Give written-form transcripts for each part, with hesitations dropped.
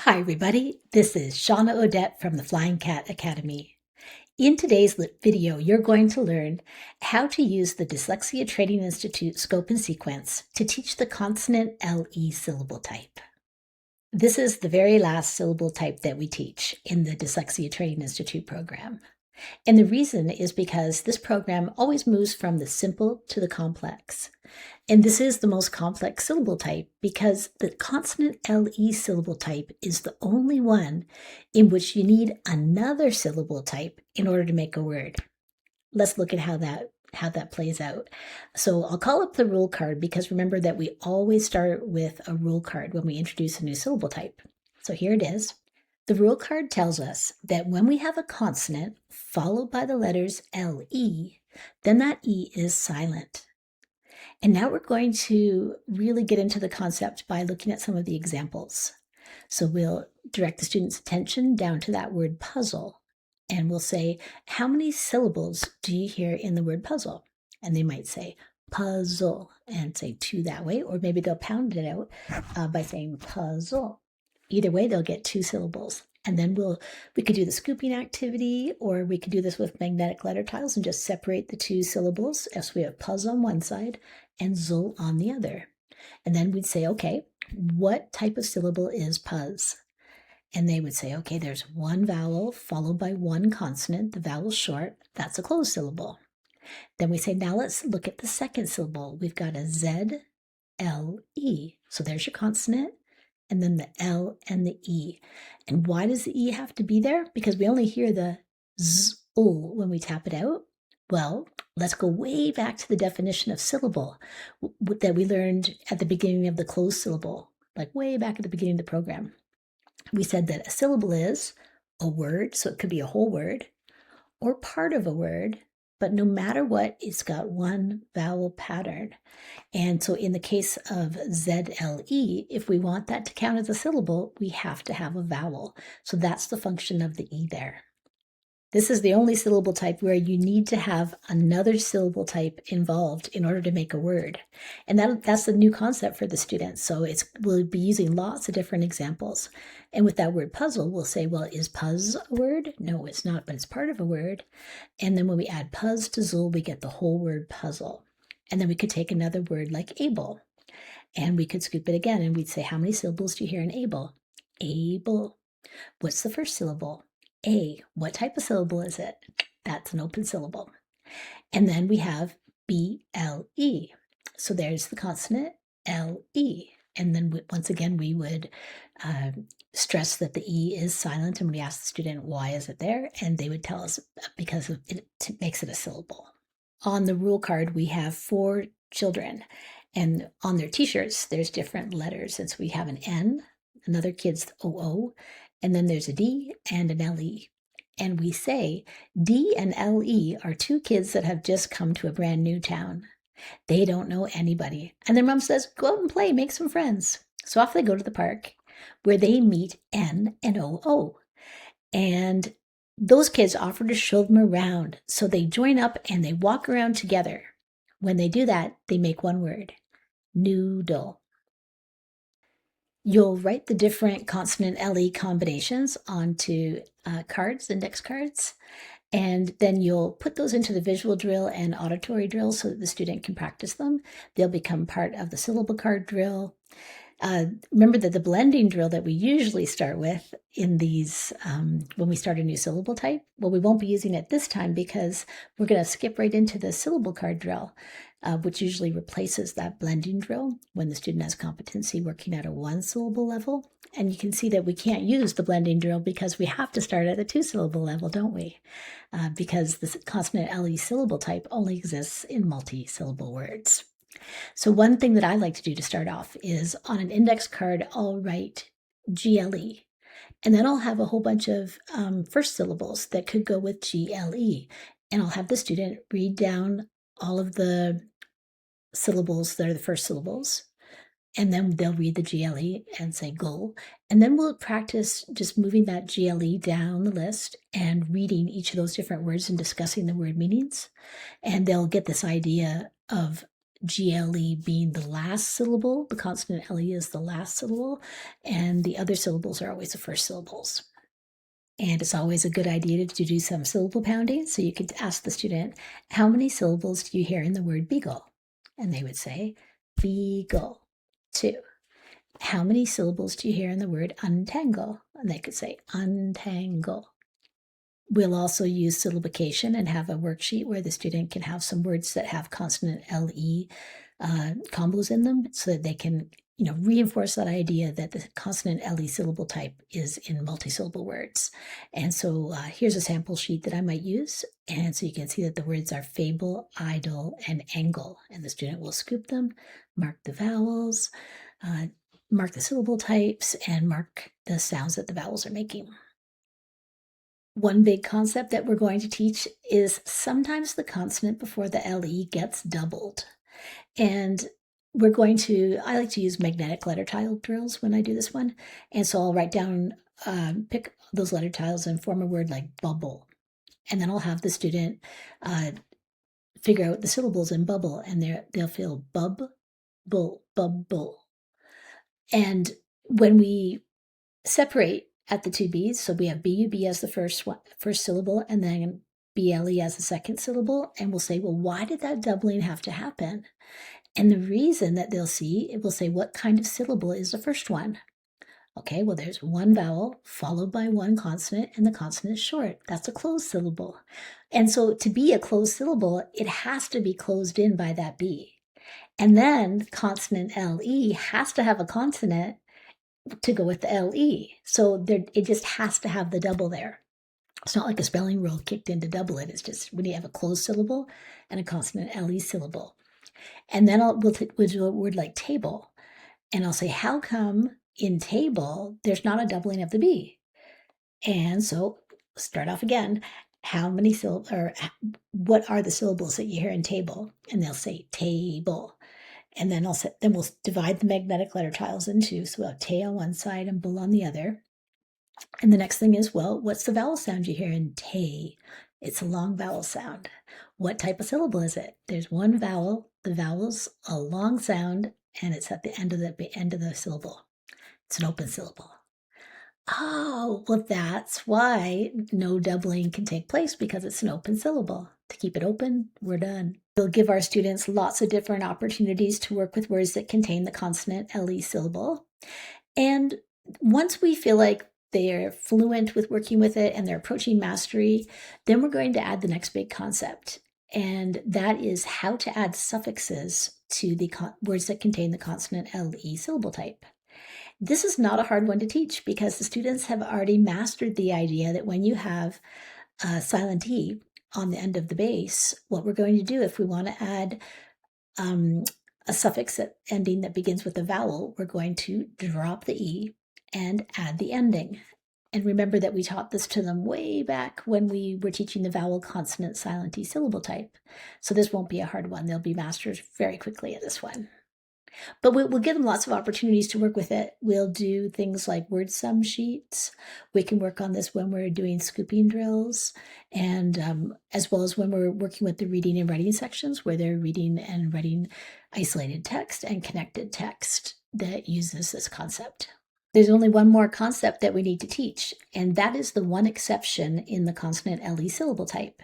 Hi, everybody. This is Shauna Odette from the Flying Cat Academy. In today's video, you're going to learn how to use the Dyslexia Training Institute scope and sequence to teach the consonant-le syllable type. This is the very last syllable type that we teach in the Dyslexia Training Institute program. And the reason is because this program always moves from the simple to the complex. And this is the most complex syllable type because the consonant-le syllable type is the only one in which you need another syllable type in order to make a word. Let's look at how that plays out. So I'll call up the rule card because remember that we always start with a rule card when we introduce a new syllable type. So here it is. The rule card tells us that when we have a consonant followed by the letters LE, then that E is silent. And now we're going to really get into the concept by looking at some of the examples. So we'll direct the student's attention down to that word puzzle, and we'll say, how many syllables do you hear in the word puzzle? And they might say puzzle and say two that way, or maybe they'll pound it out by saying puzzle. Either way, they'll get two syllables. And then we could do the scooping activity, or we could do this with magnetic letter tiles and just separate the two syllables. So we have puzz on one side and zul on the other. And then we'd say, okay, what type of syllable is puzz? And they would say, okay, there's one vowel followed by one consonant. The vowel's short. That's a closed syllable. Then we say, now let's look at the second syllable. We've got a Z, L, E. So there's your consonant, and then the L and the E. And why does the E have to be there? Because we only hear the Z, O when we tap it out. Well, let's go way back to the definition of syllable that we learned at the beginning of the closed syllable, like way back at the beginning of the program. We said that a syllable is a word, so it could be a whole word, or part of a word, but no matter what, it's got one vowel pattern. And so in the case of ZLE, if we want that to count as a syllable, we have to have a vowel. So that's the function of the E there. This is the only syllable type where you need to have another syllable type involved in order to make a word. And that's a new concept for the students. So we'll be using lots of different examples. And with that word puzzle, we'll say, well, is puzz a word? No, it's not, but it's part of a word. And then when we add puzz to zul, we get the whole word puzzle. And then we could take another word like able, and we could scoop it again, and we'd say, how many syllables do you hear in able? Able. What's the first syllable? A. What type of syllable is it? That's an open syllable. And then we have B-L-E. So there's the consonant L-E. And then once again, we would stress that the E is silent, and we ask the student, why is it there? And they would tell us because it makes it a syllable. On the rule card, we have 4 children, and on their t-shirts, there's different letters. And so we have an N, another kid's O-O, and then there's a D and an L-E. And we say D and L-E are 2 kids that have just come to a brand new town. They don't know anybody. And their mom says, go out and play, make some friends. So off they go to the park where they meet N and O-O. And those kids offer to show them around. So they join up and they walk around together. When they do that, they make one word, noodle. You'll write the different consonant-le combinations onto cards, index cards, and then you'll put those into the visual drill and auditory drill so that the student can practice them. They'll become part of the syllable card drill. Remember that the blending drill that we usually start with in these, when we start a new syllable type, well, we won't be using it this time because we're going to skip right into the syllable card drill, which usually replaces that blending drill when the student has competency working at a 1-syllable level. And you can see that we can't use the blending drill because we have to start at a 2-syllable level, don't we? Because the consonant-le syllable type only exists in multi-syllable words. So one thing that I like to do to start off is on an index card, I'll write GLE, and then I'll have a whole bunch of first syllables that could go with GLE, and I'll have the student read down all of the syllables that are the first syllables, and then they'll read the GLE and say go, and then we'll practice just moving that GLE down the list and reading each of those different words and discussing the word meanings, and they'll get this idea of GLE being the last syllable. The consonant LE is the last syllable, and the other syllables are always the first syllables. And it's always a good idea to do some syllable pounding. So you could ask the student, how many syllables do you hear in the word beagle? And they would say, beagle. 2. How many syllables do you hear in the word untangle? And they could say, untangle. We'll also use syllabication and have a worksheet where the student can have some words that have consonant LE combos in them so that they can reinforce that idea that the consonant LE syllable type is in multisyllable words. And so here's a sample sheet that I might use. And so you can see that the words are fable, idle, and angle. And the student will scoop them, mark the vowels, mark the syllable types, and mark the sounds that the vowels are making. One big concept that we're going to teach is sometimes the consonant before the LE gets doubled. And I like to use magnetic letter tile drills when I do this one. And so I'll write down, pick those letter tiles and form a word like bubble. And then I'll have the student figure out the syllables in bubble, and they'll feel bub, bull, bubble. And when we separate at the two B's, so we have B-U-B as the first syllable, and then B-L-E as the second syllable, and we'll say, well, why did that doubling have to happen? And the reason that they'll see, it will say, what kind of syllable is the first one? Okay, well, there's one vowel followed by one consonant, and the consonant is short. That's a closed syllable. And so to be a closed syllable, it has to be closed in by that B. And then consonant LE has to have a consonant to go with the LE. So it just has to have the double there. It's not like a spelling rule kicked in to double it. It's just when you have a closed syllable and a consonant LE syllable. And then we'll do a word like table. And I'll say, how come in table there's not a doubling of the B? And so start off again. How many syllables, or what are the syllables that you hear in table? And they'll say table. And then we'll divide the magnetic letter tiles in two. So we'll have te on one side and bull on the other. And the next thing is, well, what's the vowel sound you hear in te? It's a long vowel sound. What type of syllable is it? There's one vowel. The vowel's a long sound, and it's at the end of the syllable. It's an open syllable. Oh, well, that's why no doubling can take place, because it's an open syllable. To keep it open, we're done. We'll give our students lots of different opportunities to work with words that contain the consonant LE syllable. And once we feel like they're fluent with working with it and they're approaching mastery, then we're going to add the next big concept. And that is how to add suffixes to the words that contain the consonant LE syllable type. This is not a hard one to teach because the students have already mastered the idea that when you have a silent E on the end of the base, what we're going to do if we want to add a suffix ending that begins with a vowel, we're going to drop the E and add the ending. And remember that we taught this to them way back when we were teaching the vowel consonant silent E syllable type. So this won't be a hard one. They'll be masters very quickly at this one. But we'll give them lots of opportunities to work with it. We'll do things like word sum sheets. We can work on this when we're doing scooping drills, and as well as when we're working with the reading and writing sections where they're reading and writing isolated text and connected text that uses this concept. There's only one more concept that we need to teach, and that is the one exception in the consonant LE syllable type.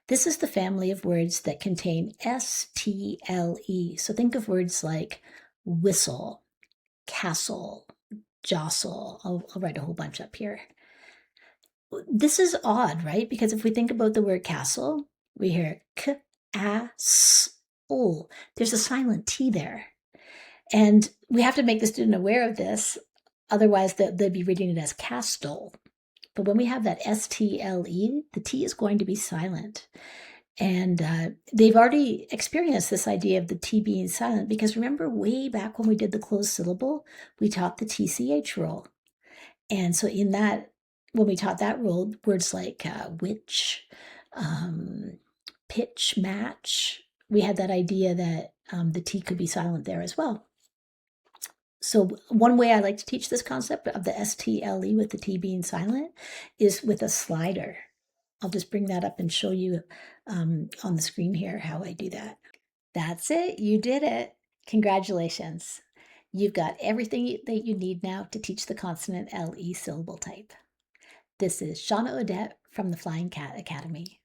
This is the family of words that contain STLE. So think of words like whistle, castle, jostle. I'll write a whole bunch up here. This is odd, right? Because if we think about the word castle, we hear k-a-s-o. There's a silent T there. And we have to make the student aware of this. Otherwise, they'd be reading it as castle. But when we have that STLE, the T is going to be silent. And they've already experienced this idea of the T being silent, because remember way back when we did the closed syllable, we taught the TCH rule. And so in that, when we taught that rule, words like which, pitch, match, we had that idea that the T could be silent there as well. So one way I like to teach this concept of the STLE with the T being silent is with a slider. I'll just bring that up and show you on the screen here how I do that. That's it. You did it. Congratulations. You've got everything that you need now to teach the consonant LE syllable type. This is Shauna Odette from the Flying Cat Academy.